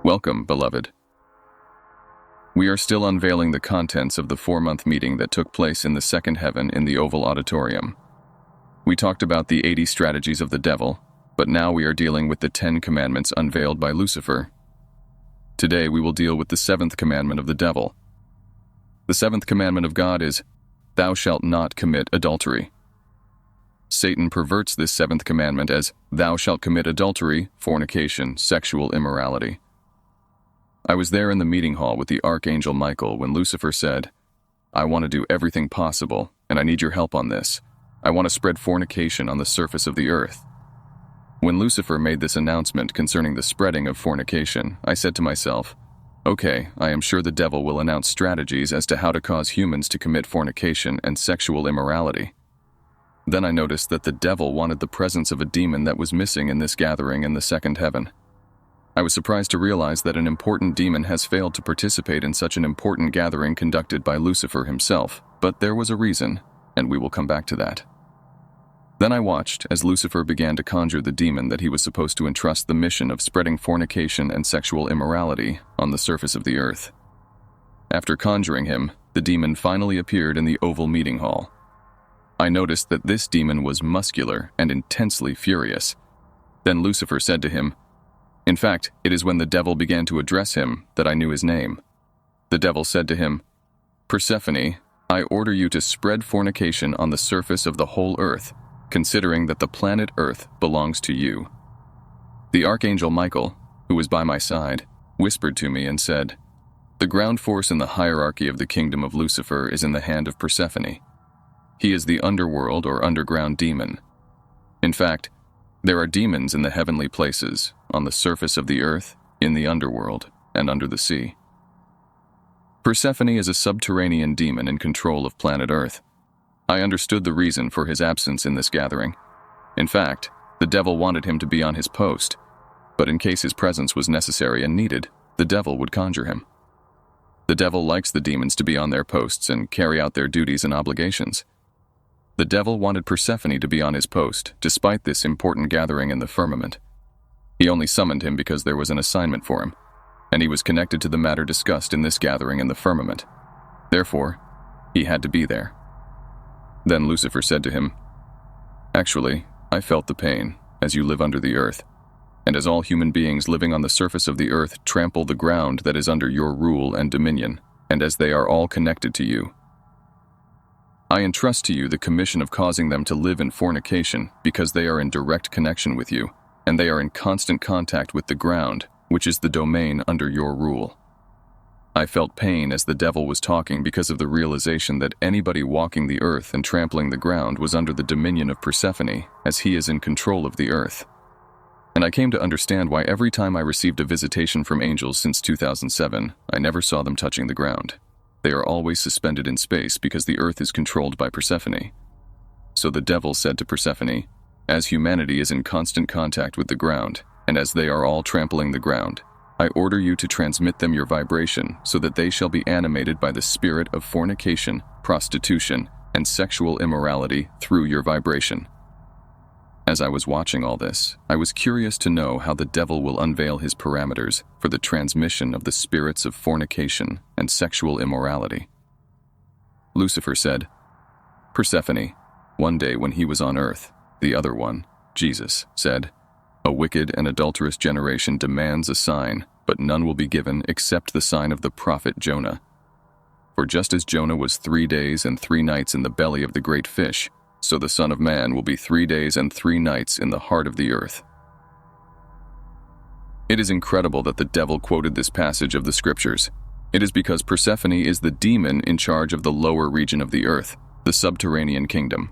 Welcome, beloved. We are still unveiling the contents of the 4-month meeting that took place in the second heaven in the Oval Auditorium. We talked about the 80 strategies of the devil, but now we are dealing with the 10 commandments unveiled by Lucifer. Today we will deal with the 7th commandment of the devil. The 7th commandment of God is, "Thou shalt not commit adultery." Satan perverts this 7th commandment as, "Thou shalt commit adultery, fornication, sexual immorality." I was there in the meeting hall with the Archangel Michael when Lucifer said, "I want to do everything possible, and I need your help on this. I want to spread fornication on the surface of the earth." When Lucifer made this announcement concerning the spreading of fornication, I said to myself, okay, I am sure the devil will announce strategies as to how to cause humans to commit fornication and sexual immorality. Then I noticed that the devil wanted the presence of a demon that was missing in this gathering in the second heaven. I was surprised to realize that an important demon has failed to participate in such an important gathering conducted by Lucifer himself, but there was a reason, and we will come back to that. Then I watched as Lucifer began to conjure the demon that he was supposed to entrust the mission of spreading fornication and sexual immorality on the surface of the earth. After conjuring him, the demon finally appeared in the Oval Meeting Hall. I noticed that this demon was muscular and intensely furious. Then Lucifer said to him, in fact, it is when the devil began to address him that I knew his name. The devil said to him, "Persephone, I order you to spread fornication on the surface of the whole earth, considering that the planet Earth belongs to you." The Archangel Michael, who was by my side, whispered to me and said, "The ground force in the hierarchy of the kingdom of Lucifer is in the hand of Persephone. He is the underworld or underground demon. In fact, there are demons in the heavenly places, on the surface of the earth, in the underworld, and under the sea. Persephone is a subterranean demon in control of planet Earth. I understood the reason for his absence in this gathering. In fact, the devil wanted him to be on his post, but in case his presence was necessary and needed, the devil would conjure him. The devil likes the demons to be on their posts and carry out their duties and obligations. The devil wanted Persephone to be on his post, despite this important gathering in the firmament. He only summoned him because there was an assignment for him, and he was connected to the matter discussed in this gathering in the firmament. Therefore, he had to be there. Then Lucifer said to him, "Actually, I felt the pain, as you live under the earth, and as all human beings living on the surface of the earth trample the ground that is under your rule and dominion, and as they are all connected to you. I entrust to you the commission of causing them to live in fornication because they are in direct connection with you, and they are in constant contact with the ground, which is the domain under your rule." I felt pain as the devil was talking because of the realization that anybody walking the earth and trampling the ground was under the dominion of Persephone, as he is in control of the earth. And I came to understand why every time I received a visitation from angels since 2007, I never saw them touching the ground. They are always suspended in space because the earth is controlled by Persephone. So the devil said to Persephone, "As humanity is in constant contact with the ground, and as they are all trampling the ground, I order you to transmit them your vibration so that they shall be animated by the spirit of fornication, prostitution, and sexual immorality through your vibration." As I was watching all this, I was curious to know how the devil will unveil his parameters for the transmission of the spirits of fornication and sexual immorality. Lucifer said, "Persephone, one day when he was on earth, the other one, Jesus, said, 'A wicked and adulterous generation demands a sign, but none will be given except the sign of the prophet Jonah. For just as Jonah was 3 days and 3 nights in the belly of the great fish, so the Son of Man will be 3 days and 3 nights in the heart of the earth.'" It is incredible that the devil quoted this passage of the scriptures. It is because Persephone is the demon in charge of the lower region of the earth, the subterranean kingdom.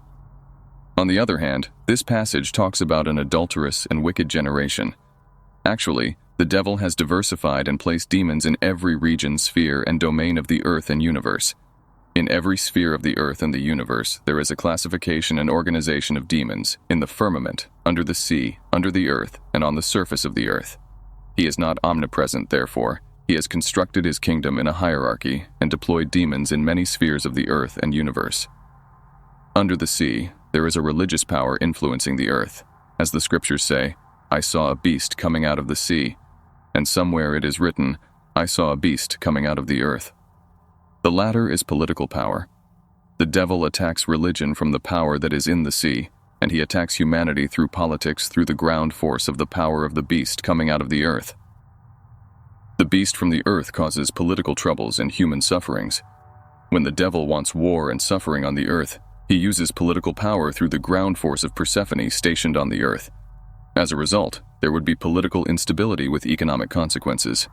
On the other hand, this passage talks about an adulterous and wicked generation. Actually, the devil has diversified and placed demons in every region, sphere, and domain of the earth and universe. In every sphere of the earth and the universe, there is a classification and organization of demons, in the firmament, under the sea, under the earth, and on the surface of the earth. He is not omnipresent, therefore. He has constructed his kingdom in a hierarchy and deployed demons in many spheres of the earth and universe. Under the sea, there is a religious power influencing the earth. As the scriptures say, "I saw a beast coming out of the sea." and somewhere it is written, "I saw a beast coming out of the earth." The latter is political power. The devil attacks religion from the power that is in the sea, and he attacks humanity through politics through the ground force of the power of the beast coming out of the earth. The beast from the earth causes political troubles and human sufferings. When the devil wants war and suffering on the earth, he uses political power through the ground force of Persephone stationed on the earth. As a result, there would be political instability with economic consequences.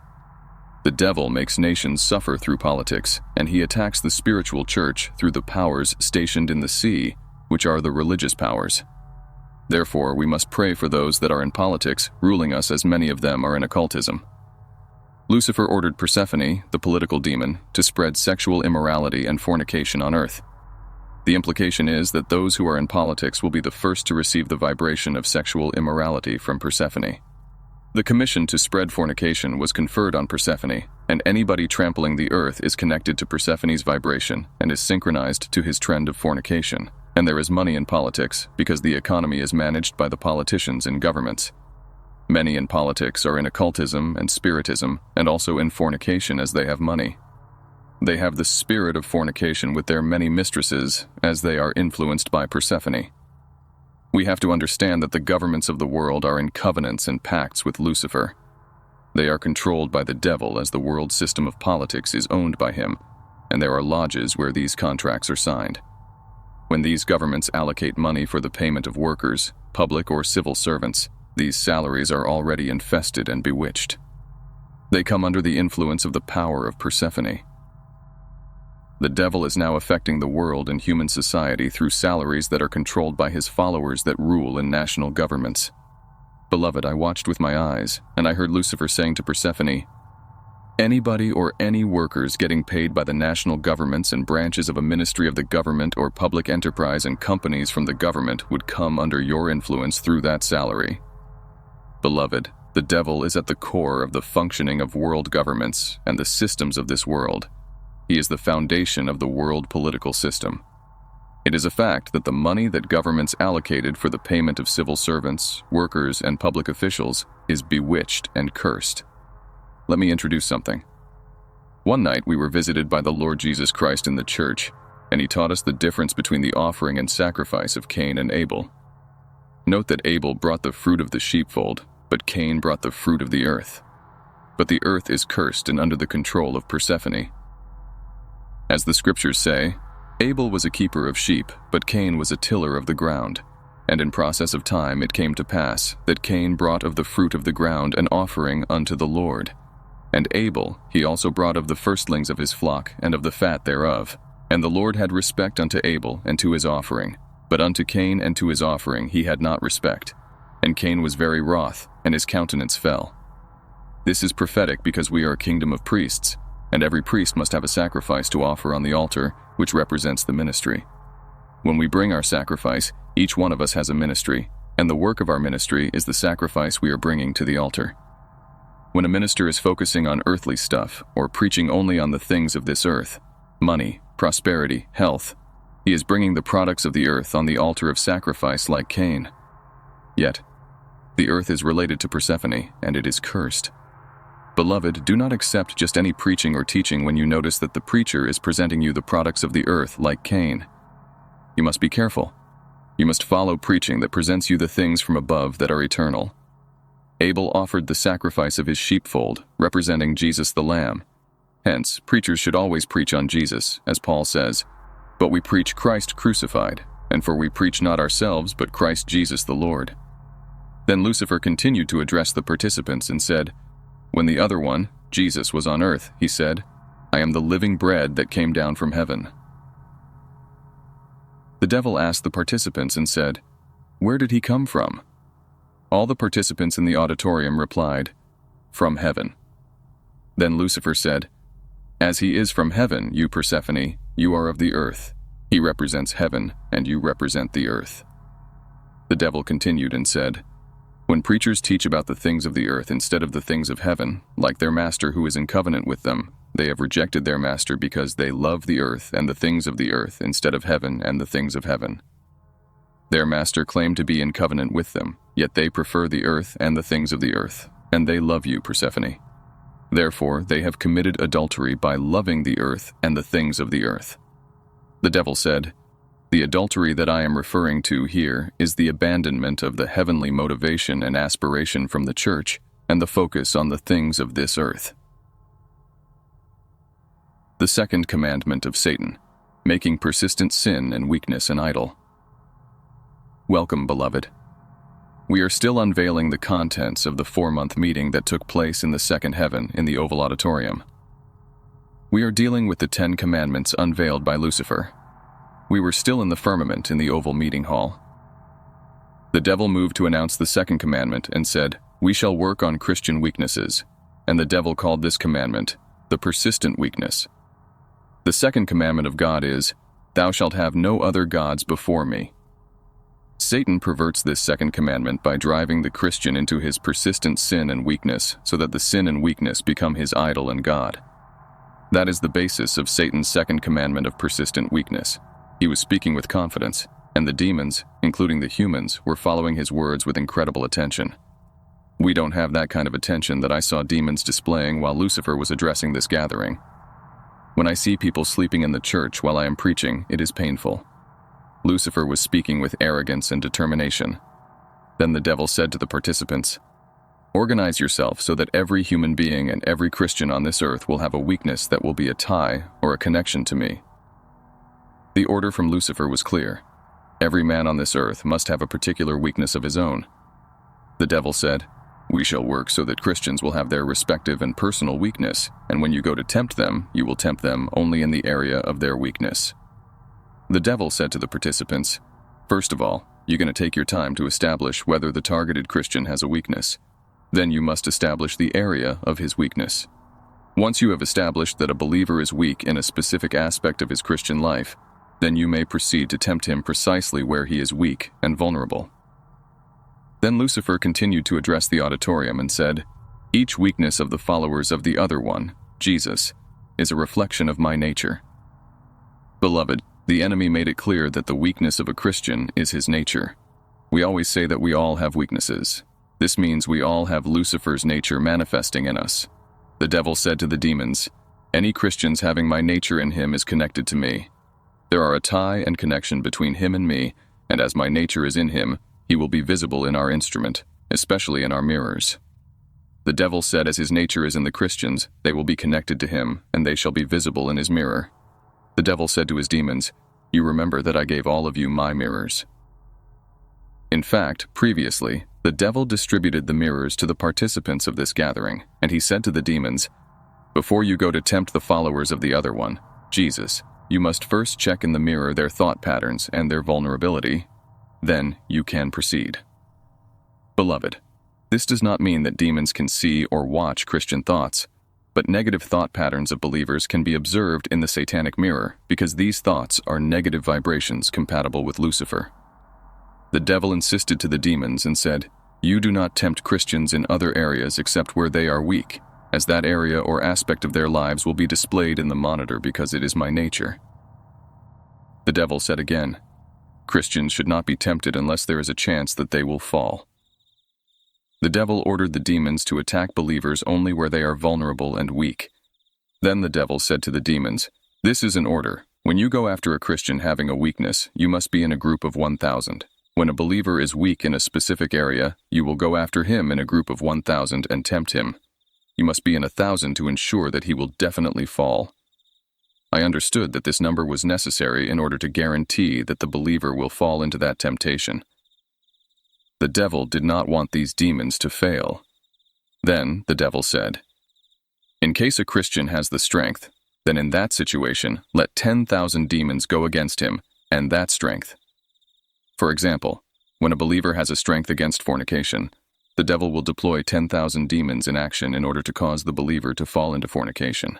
The devil makes nations suffer through politics, and he attacks the spiritual church through the powers stationed in the sea, which are the religious powers. Therefore, we must pray for those that are in politics, ruling us as many of them are in occultism. Lucifer ordered Persephone, the political demon, to spread sexual immorality and fornication on earth. The implication is that those who are in politics will be the first to receive the vibration of sexual immorality from Persephone. The commission to spread fornication was conferred on Persephone, and anybody trampling the earth is connected to Persephone's vibration and is synchronized to his trend of fornication. And there is money in politics because the economy is managed by the politicians in governments. Many in politics are in occultism and spiritism, and also in fornication as they have money. They have the spirit of fornication with their many mistresses as they are influenced by Persephone. We have to understand that the governments of the world are in covenants and pacts with Lucifer. They are controlled by the devil as the world system of politics is owned by him, and there are lodges where these contracts are signed. When these governments allocate money for the payment of workers, public or civil servants, these salaries are already infested and bewitched. They come under the influence of the power of Persephone. The devil is now affecting the world and human society through salaries that are controlled by his followers that rule in national governments. Beloved, I watched with my eyes, and I heard Lucifer saying to Persephone, "Anybody or any workers getting paid by the national governments and branches of a ministry of the government or public enterprise and companies from the government would come under your influence through that salary." Beloved, the devil is at the core of the functioning of world governments and the systems of this world. He is the foundation of the world political system. It is a fact that the money that governments allocated for the payment of civil servants, workers, and public officials is bewitched and cursed. Let me introduce something. One night we were visited by the Lord Jesus Christ in the church, and he taught us the difference between the offering and sacrifice of Cain and Abel. Note that Abel brought the fruit of the sheepfold, but Cain brought the fruit of the earth. But the earth is cursed and under the control of Persephone. As the scriptures say, Abel was a keeper of sheep, but Cain was a tiller of the ground. And in process of time it came to pass that Cain brought of the fruit of the ground an offering unto the Lord. And Abel he also brought of the firstlings of his flock and of the fat thereof. And the Lord had respect unto Abel and to his offering, but unto Cain and to his offering he had not respect. And Cain was very wroth, and his countenance fell. This is prophetic because we are a kingdom of priests, and every priest must have a sacrifice to offer on the altar, which represents the ministry. When we bring our sacrifice, each one of us has a ministry, and the work of our ministry is the sacrifice we are bringing to the altar. When a minister is focusing on earthly stuff, or preaching only on the things of this earth, money, prosperity, health, he is bringing the products of the earth on the altar of sacrifice like Cain. Yet, the earth is related to Persephone, and it is cursed. Beloved, do not accept just any preaching or teaching when you notice that the preacher is presenting you the products of the earth like Cain. You must be careful. You must follow preaching that presents you the things from above that are eternal. Abel offered the sacrifice of his sheepfold, representing Jesus the Lamb. Hence, preachers should always preach on Jesus, as Paul says, "But we preach Christ crucified, and for we preach not ourselves, but Christ Jesus the Lord." Then Lucifer continued to address the participants and said, "When the other one, Jesus, was on earth, he said, 'I am the living bread that came down from heaven.'" The devil asked the participants and said, "Where did he come from?" All the participants in the auditorium replied, "From heaven." Then Lucifer said, "As he is from heaven, you Persephone, you are of the earth. He represents heaven, and you represent the earth." The devil continued and said, "When preachers teach about the things of the earth instead of the things of heaven, like their master who is in covenant with them, they have rejected their master because they love the earth and the things of the earth instead of heaven and the things of heaven. Their master claimed to be in covenant with them, yet they prefer the earth and the things of the earth. and they love you, Persephone. Therefore, they have committed adultery by loving the earth and the things of the earth. The devil said, the adultery that I am referring to here is the abandonment of the heavenly motivation and aspiration from the church and the focus on the things of this earth. The second commandment of Satan, making persistent sin and weakness an idol. Welcome, beloved. We are still unveiling the contents of the 4-month meeting that took place in the second heaven in the Oval Auditorium. We are dealing with the 10 commandments unveiled by Lucifer. We were still in the firmament in the Oval Meeting Hall. The devil moved to announce the second commandment and said, "We shall work on Christian weaknesses," and the devil called this commandment the persistent weakness. The second commandment of God is, "Thou shalt have no other gods before me." Satan perverts this second commandment by driving the Christian into his persistent sin and weakness so that the sin and weakness become his idol and God. That is the basis of Satan's second commandment of persistent weakness. He was speaking with confidence, and the demons, including the humans, were following his words with incredible attention. We don't have that kind of attention that I saw demons displaying while Lucifer was addressing this gathering. When I see people sleeping in the church while I am preaching, it is painful. Lucifer was speaking with arrogance and determination. Then the devil said to the participants, "Organize yourself so that every human being and every Christian on this earth will have a weakness that will be a tie or a connection to me." The order from Lucifer was clear. Every man on this earth must have a particular weakness of his own. The devil said, "We shall work so that Christians will have their respective and personal weakness, and when you go to tempt them, you will tempt them only in the area of their weakness." The devil said to the participants, "First of all, you're going to take your time to establish whether the targeted Christian has a weakness. Then you must establish the area of his weakness. Once you have established that a believer is weak in a specific aspect of his Christian life, then you may proceed to tempt him precisely where he is weak and vulnerable." Then Lucifer continued to address the auditorium and said, "Each weakness of the followers of the other one, Jesus, is a reflection of my nature." Beloved, the enemy made it clear that the weakness of a Christian is his nature. We always say that we all have weaknesses. This means we all have Lucifer's nature manifesting in us. The devil said to the demons, "Any Christians having my nature in him is connected to me. There are a tie and connection between him and me, and as my nature is in him, he will be visible in our instrument, especially in our mirrors." The devil said as his nature is in the Christians, they will be connected to him, and they shall be visible in his mirror. The devil said to his demons, "You remember that I gave all of you my mirrors." In fact, previously, the devil distributed the mirrors to the participants of this gathering, and he said to the demons, "Before you go to tempt the followers of the other one, Jesus, you must first check in the mirror their thought patterns and their vulnerability. Then you can proceed." Beloved, this does not mean that demons can see or watch Christian thoughts, but negative thought patterns of believers can be observed in the satanic mirror because these thoughts are negative vibrations compatible with Lucifer. The devil insisted to the demons and said, "You do not tempt Christians in other areas except where they are weak, as that area or aspect of their lives will be displayed in the monitor because it is my nature." The devil said again, "Christians should not be tempted unless there is a chance that they will fall." The devil ordered the demons to attack believers only where they are vulnerable and weak. Then the devil said to the demons, "This is an order. When you go after a Christian having a weakness, you must be in a group of 1,000. When a believer is weak in a specific area, you will go after him in a group of 1,000 and tempt him. You must be in 1,000 to ensure that he will definitely fall." I understood that this number was necessary in order to guarantee that the believer will fall into that temptation. The devil did not want these demons to fail. Then the devil said, "In case a Christian has the strength, then in that situation, let 10,000 demons go against him and that strength." For example, when a believer has a strength against fornication, the devil will deploy 10,000 demons in action in order to cause the believer to fall into fornication.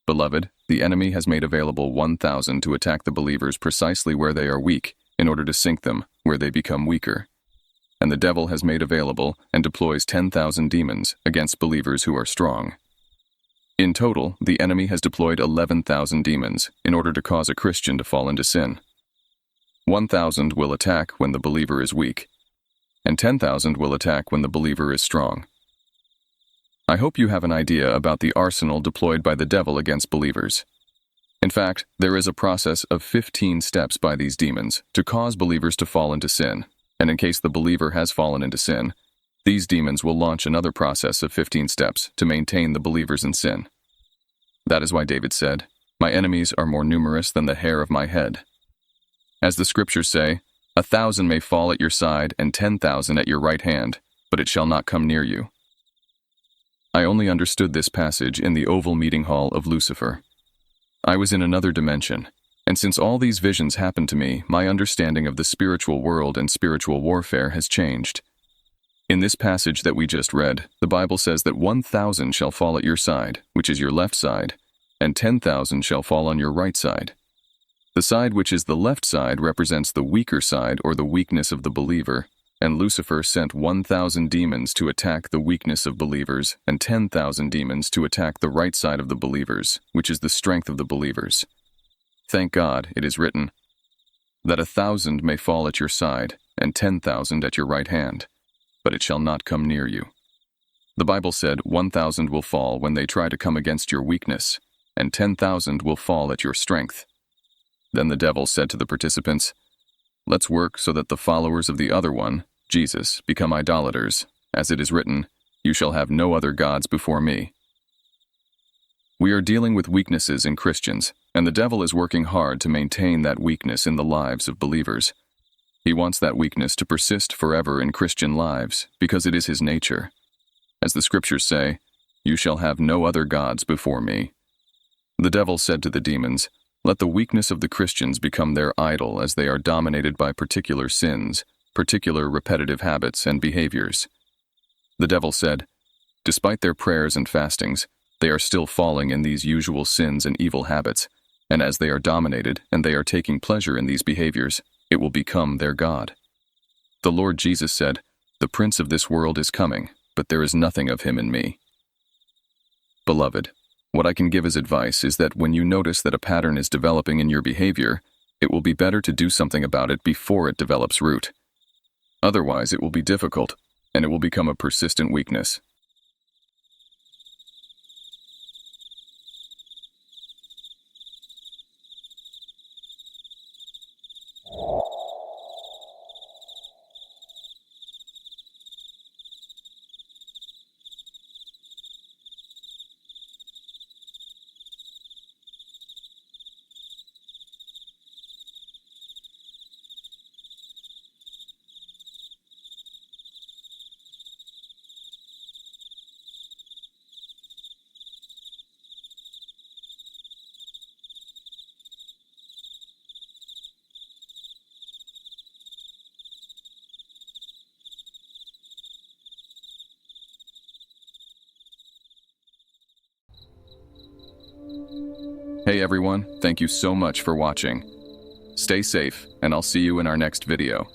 Beloved, the enemy has made available 1,000 to attack the believers precisely where they are weak, in order to sink them where they become weaker. And the devil has made available and deploys 10,000 demons against believers who are strong. In total, the enemy has deployed 11,000 demons in order to cause a Christian to fall into sin. 1,000 will attack when the believer is weak, and 10,000 will attack when the believer is strong. I hope you have an idea about the arsenal deployed by the devil against believers. In fact, there is a process of 15 steps by these demons to cause believers to fall into sin, and in case the believer has fallen into sin, these demons will launch another process of 15 steps to maintain the believers in sin. That is why David said, "My enemies are more numerous than the hair of my head." As the scriptures say, 1,000 may fall at your side and 10,000 at your right hand, but it shall not come near you. I only understood this passage in the oval meeting hall of Lucifer. I was in another dimension, and since all these visions happened to me, my understanding of the spiritual world and spiritual warfare has changed. In this passage that we just read, the Bible says that 1,000 shall fall at your side, which is your left side, and 10,000 shall fall on your right side. The side which is the left side represents the weaker side or the weakness of the believer, and Lucifer sent 1,000 demons to attack the weakness of believers and 10,000 demons to attack the right side of the believers, which is the strength of the believers. Thank God, it is written, that 1,000 may fall at your side and 10,000 at your right hand, but it shall not come near you. The Bible said 1,000 will fall when they try to come against your weakness, and 10,000 will fall at your strength. Then the devil said to the participants, "Let's work so that the followers of the other one, Jesus, become idolaters, as it is written, 'You shall have no other gods before me.'" We are dealing with weaknesses in Christians, and the devil is working hard to maintain that weakness in the lives of believers. He wants that weakness to persist forever in Christian lives because it is his nature. As the scriptures say, "You shall have no other gods before me." The devil said to the demons, "Let the weakness of the Christians become their idol as they are dominated by particular sins, particular repetitive habits and behaviors." The devil said, "Despite their prayers and fastings, they are still falling in these usual sins and evil habits, and as they are dominated and they are taking pleasure in these behaviors, it will become their God." The Lord Jesus said, "The prince of this world is coming, but there is nothing of him in me." Beloved, what I can give as advice is that when you notice that a pattern is developing in your behavior, it will be better to do something about it before it develops root. Otherwise, it will be difficult, and it will become a persistent weakness. Hey everyone, thank you so much for watching. Stay safe, and I'll see you in our next video.